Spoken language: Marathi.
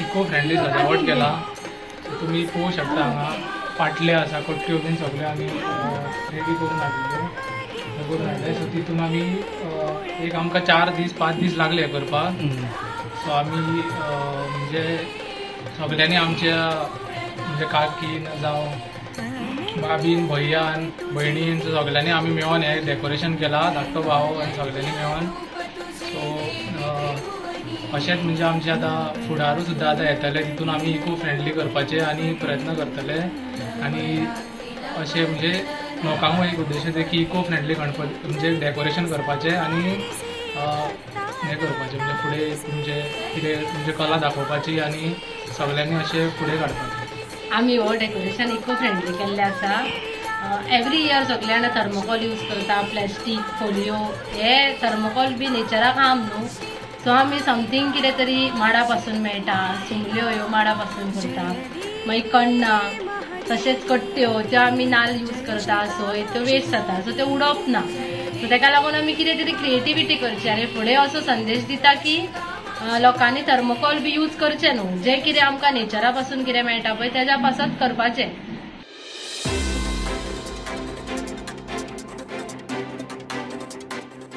इको फ्रेंडली सजावट केला. तुम्ही पळोवंक शकता हांगा पाटले आसा, कट्ट्यो बीन सगळे आमी रेडी करून हाडले. सो तितून आमी एक आमकां 4 दीस 5 दीस लागले करपाक. सो आमी म्हणजे सगळ्यांनी आमच्या म्हणजे काकीन जावं बाबीन भैयान भयणीन सगळ्यांनी आमी मेळोन हें डेकोरेशन केलां, धाकटो भाव आनी सगळ्यांनी मेळोन. सो अशेंच म्हणजे आमचे आतां फुडारू सुद्दां आतां येतले तितून आमी इको फ्रेंडली करपाचे आनी प्रयत्न करतले. आनी अशें म्हणजे लोकांकूय एक उद्देश की इको फ्रेंडली गणपती म्हणजे डेकोरेशन करपाचें आनी हें करपाचें म्हणजे फुडें तुमचे कितें तुमची कला दाखोवपाची आनी सगळ्यांनी अशें फुडें काडपाचें. आमी हो डेकोरेशन इको फ्रेंडली केल्लें आसा. एवरी इयर सगळे जाणां थर्मोकॉल यूज करता, प्लास्टीक फोलियो. हे थर्मोकॉल बी नेचराक हार्म न्हू. सो आमी समथींग कितें तरी माडा पासून मेळटा, सुमल्यो ह्यो माडा पासून करता, मागीर कण्णां तशेंच कट्ट्यो त्यो आमी नाल्ल यूज करता. सो त्यो वेस्ट जाता, सो त्यो उडोवप ना. सो ताका लागून आमी कितें तरी क्रिएटिविटी करची आनी फुडें असो संदेश दिता की लोकांनी थर्मोकॉल बी यूज करचें न्हू. जें कितें आमकां नेचरा पासून कितें मेळटा पळय तेज्या पासून करपाचें.